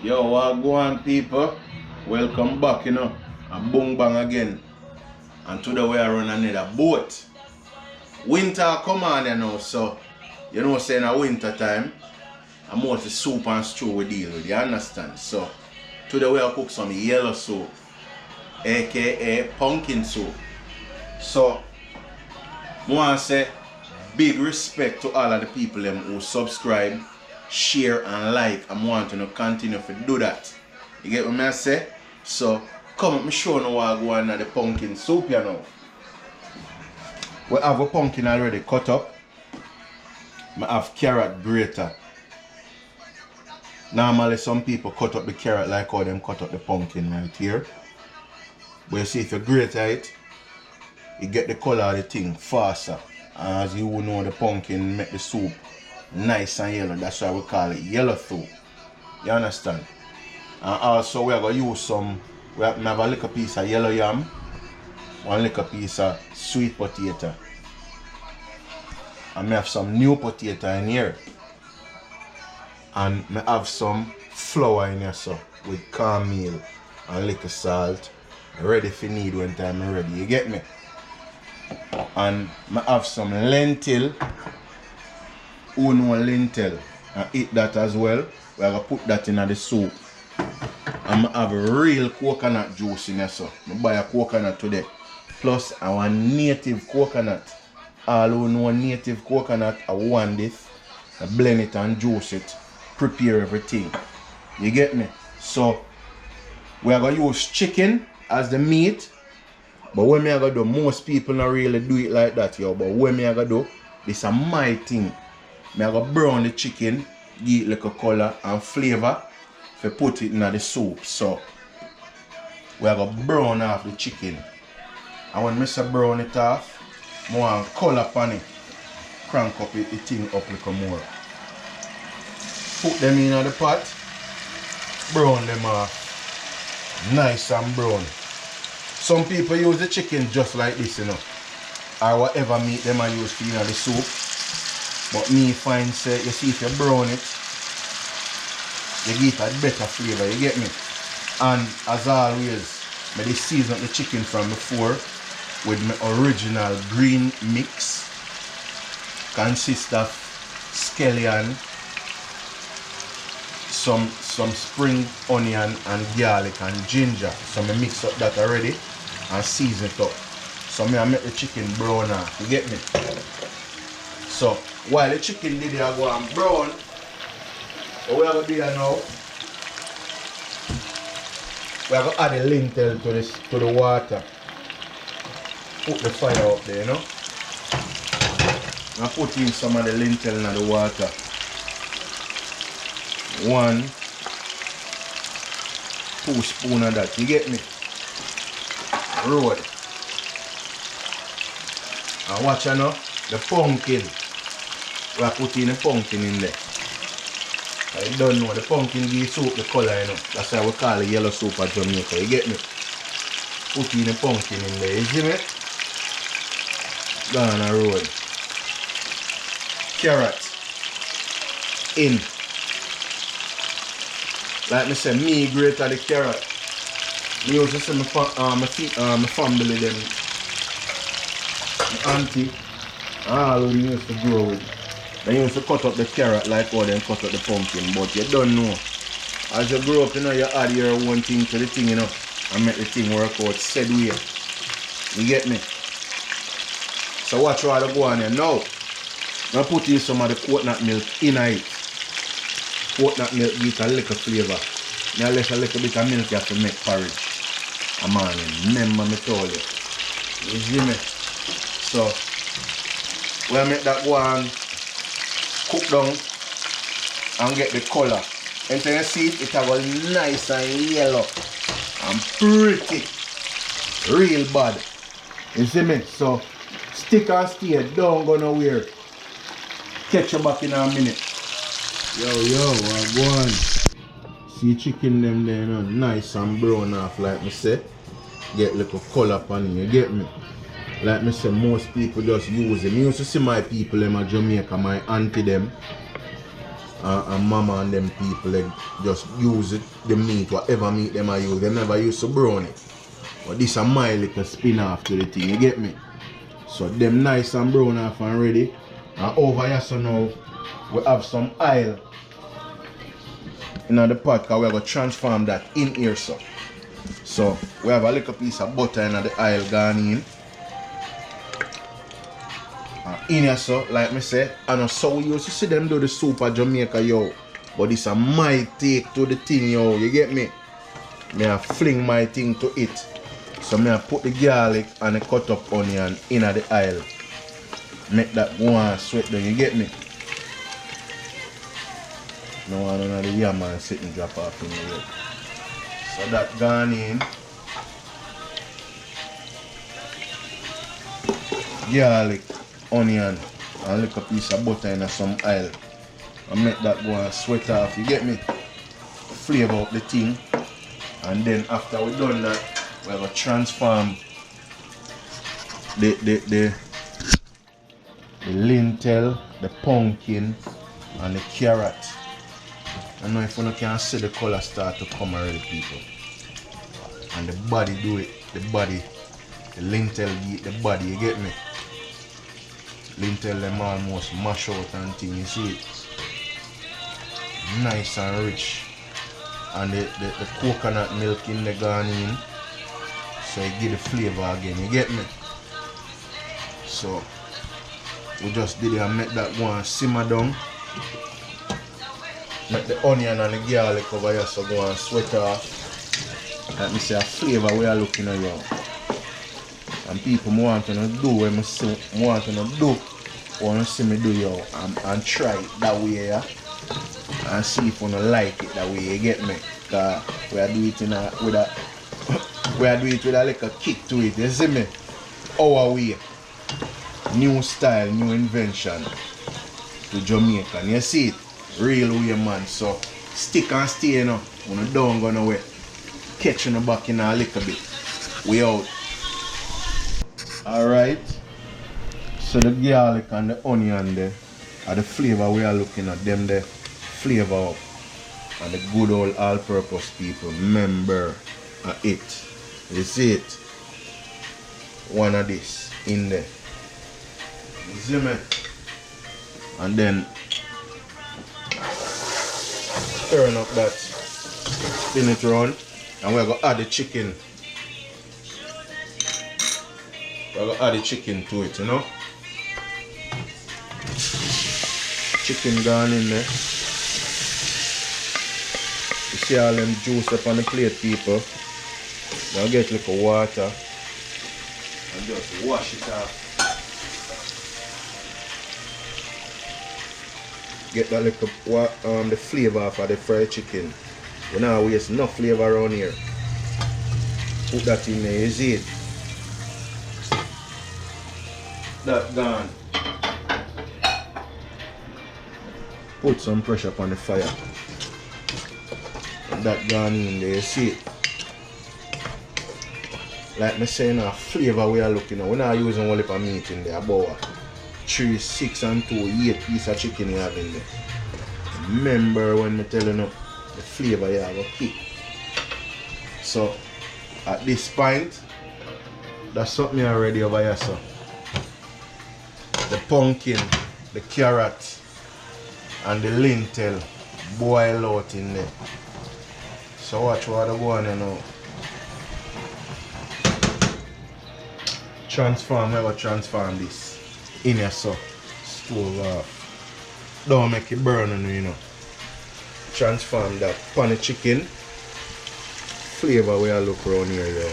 Yo, what go on, people? Welcome back, and boom bang again. And today we are on another boat. Winter come on, so saying a winter time, I'm more the soup and stew we deal with, you understand? So today we are cook some yellow soup, a.k.a. pumpkin soup. So I want to say big respect to all of the people who subscribe, share and like. I'm wanting to continue to do that. You get what I say? So come up, me show you what I go on the pumpkin soup, We have a pumpkin already cut up. I have carrot grater. Normally some people cut up the carrot like how them cut up the pumpkin right here. But you see, if you grate it, you get the color of the thing faster. As you will know, the pumpkin make the soup nice and yellow. That's why we call it yellow soup. You understand? And also we are going to use some, we have a little piece of yellow yam, one little piece of sweet potato. And I have some new potato in here. And I have some flour in here so with cornmeal and little salt. Ready for need when time I'm ready. You get me? And I have some lentil. Who know lentil? And eat that as well. We are going to put that in the soup. And I have a real coconut juice in here so. I buy a coconut today. Plus our native coconut. All who know native coconut, I want this. I blend it and juice it. Prepare everything. You get me? So we are going to use chicken as the meat. But when me I go do, most people not really do it like that, yo. But when me I go do, this is my thing. Me I go brown the chicken, give it like a color and flavor, to put it in the soup. So we are going to brown off the chicken. And when me say brown it off, I want color upon it. Crank up it, the thing up a little more. Put them in the pot, brown them off. Nice and brown. Some people use the chicken just like this, or whatever meat them I use for the soup. But me find say, you see if you brown it, you get a better flavor, you get me? And as always, I season the chicken from before with my original green mix. Consists of scallion, some spring onion and garlic and ginger. So I mix up that already and season it up. So I make the chicken brown now. You get me? So while the chicken did go and brown, what we are going to do now, we are going to add the lentil to the water. Put the fire up there, and put in some of the lentil in the water. 1, 2 spoons of that, you get me? Roll. And watch now, the pumpkin. We are putting the pumpkin in there. I don't know, the pumpkin gives soup the color, That's why we call it yellow soup at Jamaica, you get me? Putting the pumpkin in there, you see me? Down the road. Carrot. In. Like I said, me grate the carrot. Me used to see my family them, my auntie, all who used to grow with. They used to cut up the carrot like how they cut up the pumpkin, but you don't know. As you grow up, you add your own thing to the thing, and make the thing work out said way. You get me? So watch what I go on here now. I put in some of the coconut milk in it. Coconut milk gives a little flavor. Now left a little bit of milk you have to make porridge. A morning. Remember me told you. You see me? So when I make that go on, cook down and get the color. Until you see it, it will be nice and yellow and pretty. Real bad. You see me? So stick and stay, don't go nowhere. Catch you back in a minute. Yo, I go on. See chicken them there, nice and brown off like me say. Get little color on it, you get me? Like me say, most people just use them. You used to see my people them at Jamaica, my auntie them. and mama and them people, they just use it, the meat, whatever meat them I use. They never used to brown it. But this is my little spin off to the thing, you get me? So them nice and brown off and ready. And over here so now we have some oil in the pot because we're going to transform that in here so. So we have a little piece of butter in the oil gone in. In here so, like me say, and so we used to see them do the soup at Jamaica, yo. But this is my take to the thing, yo, you get me? I fling my thing to it. So I put the garlic and the cut up onion in the oil. Make that go and sweat down, you get me? No one of the yam and sit and drop off in the way. So that gone in. Garlic, onion, and a little piece of butter in some oil. And make that go and sweat off, you get me? Flavor up the thing. And then after we done that, we have to transform the lentil, the pumpkin, and the carrot. I know if you can see the color start to come already, people. And the body do it, the lentil eat the body, you get me? Lentil them almost mash out and thing, you see it? Nice and rich. And the coconut milk in the gone in. So you get the flavor again, you get me? So we just did it and make that one simmer down. Make the onion and the garlic over here so go and sweat off. Let me say a flavor we are looking at you. And people want to do what I want to do. Want to see me do you and try it that way, yeah? And see if you don't like it that way, you get me? Because we are doing it with a little kick to it, you see me? Our way. New style, new invention to Jamaican, you see it? Real way, man. So stick and stay, you know. When you don't go nowhere. Catch in the back in a little bit. We out. Alright. So the garlic and the onion there are the flavor we are looking at. Them the flavor up. And the good old all-purpose people. Remember it. You see it? One of this in there. You see me? And then turn up that, spin it around, and we're going to add the chicken. We're going to add the chicken to it, you know. Chicken gone in there. You see all them juice up on the plate, people. Now get a little water and just wash it off. Get that little the flavor off of the fried chicken. We don't waste enough flavor around here. Put that in there, you see it? That gone. Put some pressure upon the fire. And that gone in there, you see it? Like me saying, a flavor we are looking at. We're not using one of meat in there, about 3, 6 and 2, 8 pieces of chicken you have in there. Remember when me telling you the flavor you have a kick. So at this point, that's something already over here, so. The pumpkin, the carrot, and the lentil boil out in there. So watch what I go on now. Transform this in here, so stove off. Don't make it burn on you know. Transform that pan of chicken. Flavor where I look around here, yo.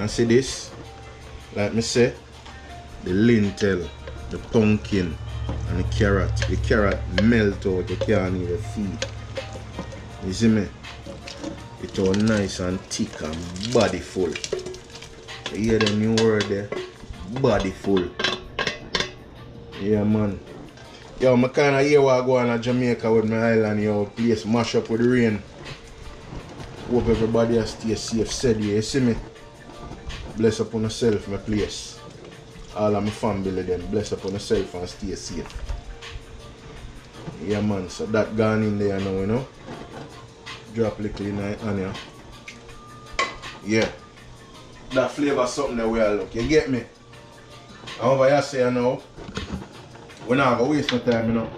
And see this? Like me say, the lentil, the pumpkin, and the carrot. The carrot melt out, you can't even feed. You see me? It's all nice and thick and body full. You hear the new word there? Body full. Yeah, man. Yo, I kinda hear what I go on to Jamaica with my island, yo. Place mash up with the rain. Hope everybody has stay safe, said you see me? Bless upon yourself, my place. all of my family them. Bless upon yourself and stay safe. Yeah man, so that gone in there now, you know. Drop little in the onion. Yeah. That flavor something that we are look. You get me? However you say now, we're not gonna waste no time, you know.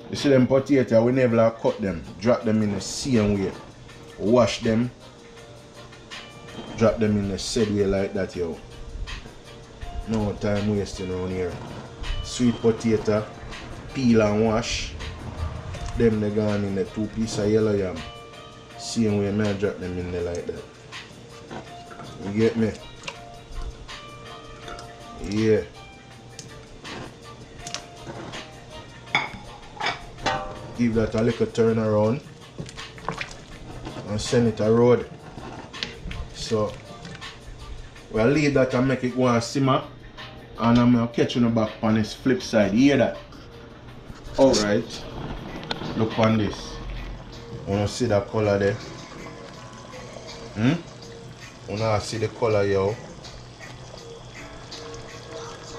You see them potatoes, we never cut them. Drop them in the same way. Wash them. Drop them in the said way like that, yo. No time wasting around here. Sweet potato, peel and wash. Them they gone in the 2 pieces of yellow yam. Same way I drop them in there like that. You get me? Yeah. Give that a little turn around and send it a road. So we'll leave that and make it go and simmer, and I'm gonna catch you back on this flip side. You hear that? Alright. Look on this. Wanna see that color there? Wanna see the color, yo?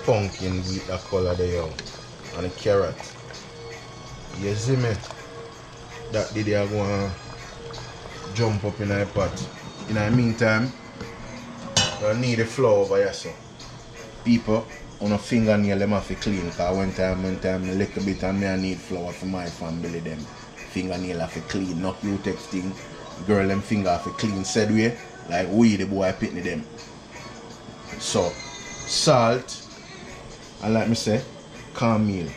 Pumpkin with that color there, yo. And the carrot. You see me? That did go and jump up in the pot. In the meantime, you need the flour over here, so. People, on a fingernail them have to clean, because one time a little bit and me I need flour for my family them. Fingernail have to clean, not you text thing. Girl them finger have to clean said way, like we the boy pitney them. So, salt, and like me say, cornmeal.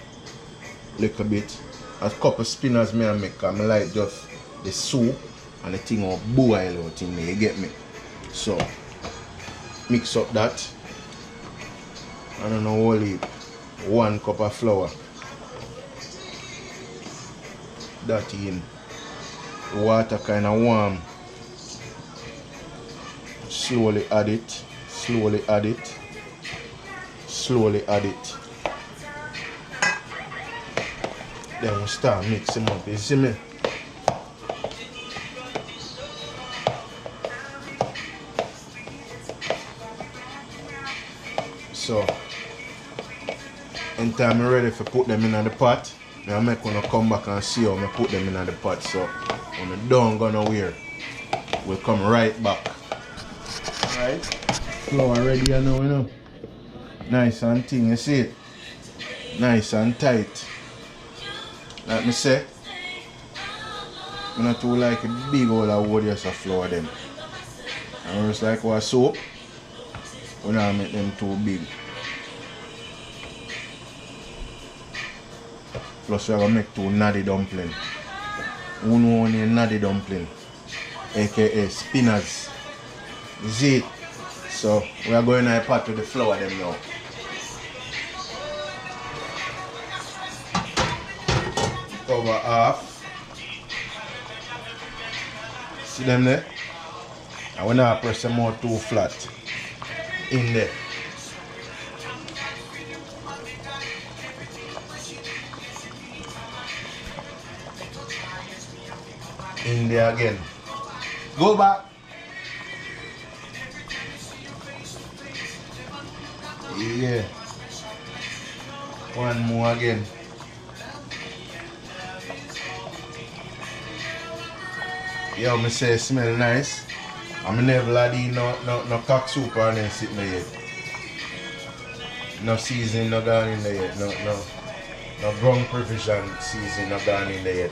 Little bit. A couple spinach me I make, because I like just the soup and the thing will boil out in there, you get me? So, mix up that. I don't know, only 1 cup of flour. That in. Water kind of warm. Slowly add it. Slowly add it. Slowly add it. Then we start mixing up. You see me? So, in time I'm ready to put them in the pot, I'm gonna come back and see how I put them in the pot. So, when I'm done gonna wear, we'll come right back. Alright, flour ready now, you know. Nice and thin, you see it? Nice and tight. Like me say, I not too like a big old of just a flour them. And just like what soap, we don't make them too big. Plus we are going to make 2 naddy dumpling. Who know only naddy dumpling, a.k.a. SPINACH. You see it? So we are going to pot with the flour them now. Cover half. See them there? And we now press them out too flat. In there. In there again. Go back. Yeah. 1 more again. Yo, me say it smell nice. I'm never had no cock soup or anything sitting there yet. No seasoning no gone in there yet. No ground provision seasoning no gone in there yet.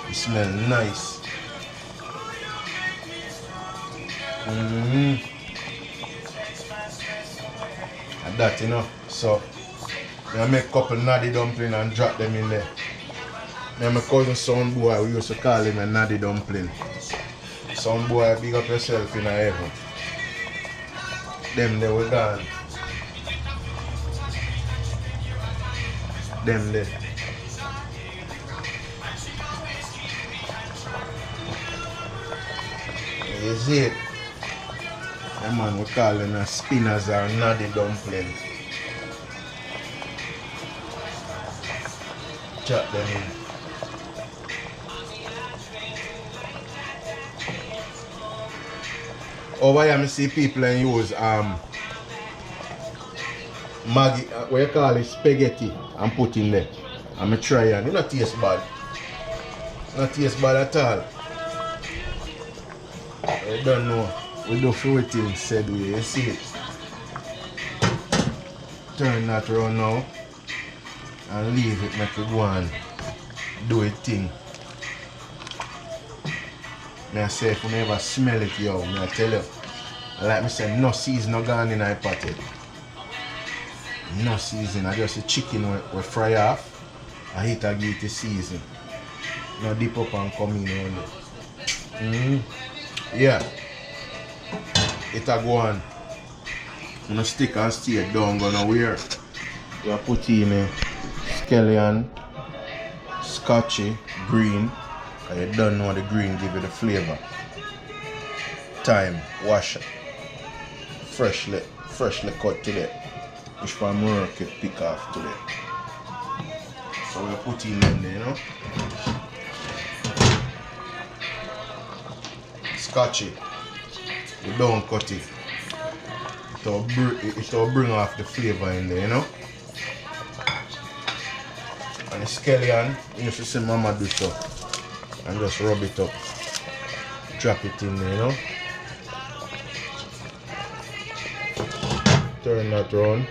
It smells nice. And that, you know. So I make a couple naddy dumpling and drop them in there. Me and my cousin son boy, we used to call him a naddy dumpling. Son boy, big up yourself in heaven. Them they were gone. Them there. You see it? The man we call them a SPINACH or naddy dumpling. Chop them in. Over here I see people and use Maggi, what you call it, spaghetti, and put in there. And I try and it not taste bad. Not taste bad at all. I don't know. We do few things said we, you see it. Turn that around now and leave it, make it go and do it thing. I say if you never smell it, yo, I tell you. Like I said, no season gone in my pot. No season, I just the chicken we fry off. I hit and give it the season. No dip up and come in only. Yeah. It a go on. I'm gonna stick and stay down, go nowhere. You put in a scallion, scotchy, green. And you don't know the green give you the flavor. Thyme, wash it. Freshly cut today. Which from work you pick off today. So we put in them there, you know. Scotchy. You don't cut it. It will bring off the flavor in there, you know. And the scallion, you used to see mama do so. And just rub it up. Drop it in there, you know. Turn that around.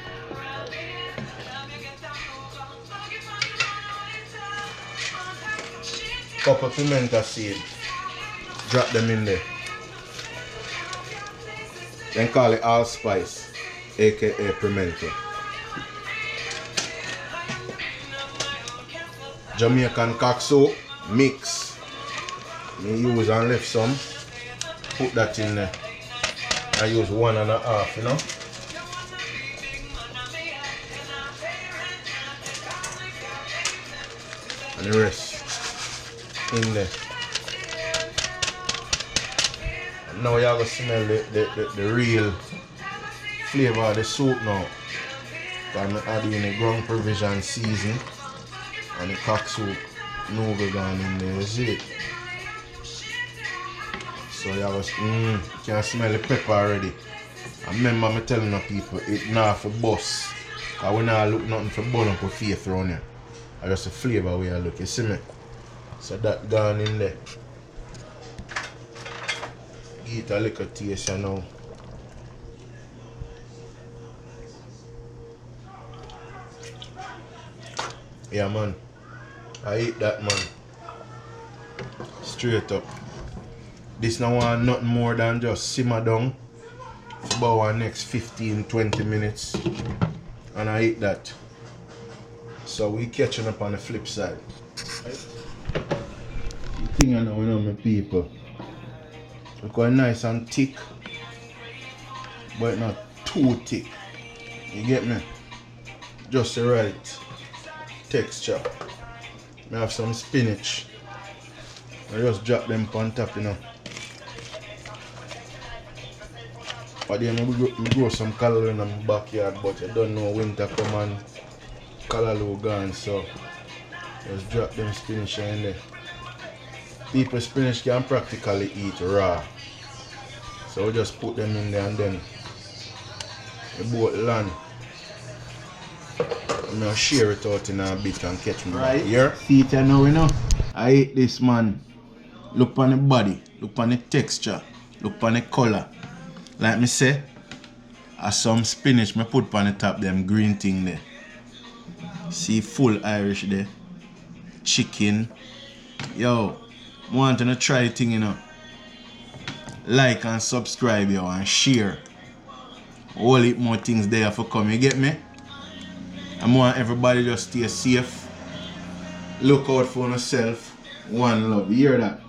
Couple pimento seed. Drop them in there. Then call it allspice, a.k.a. pimento. Jamaican cock soup mix. Me use and left some. Put that in there. I use 1.5, you know. And the rest in there. And now you have to smell the real flavor of the soup now. I'm adding the ground provision season and the cock soup noodle gone in there, you see it? So you have to, you can smell the pepper already. I remember me telling the people it not for bust. Because we not look nothing for burn up with faith around here. I just the flavor we are look, you see me? So that gone in there. Give it a little taste you now. Yeah man. I eat that man. Straight up. This now want nothing more than just simmer down for about our next 15-20 minutes. And I eat that. So we catching up on the flip side. The thing I know, my people. It's quite nice and thick. But not too thick. You get me? Just the right texture. I have some spinach. I just drop them on top, you know. But then I grow some callaloo in my backyard, but I don't know winter come and callaloo gone, so just drop them spinach in there. People spinach can practically eat raw. So we just put them in there and then we both land. I'm gonna share it out in a bit and catch me right here. See it now, you know. I eat this man. Look on the body, look on the texture, look on the color. Like me say, as some spinach me put on the top them green thing there. See full Irish there. Chicken. Yo, want to try thing, you know. Like and subscribe, yo, and share. All it more things there for come, you get me? I want everybody just stay safe. Look out for yourself. One love. You hear that?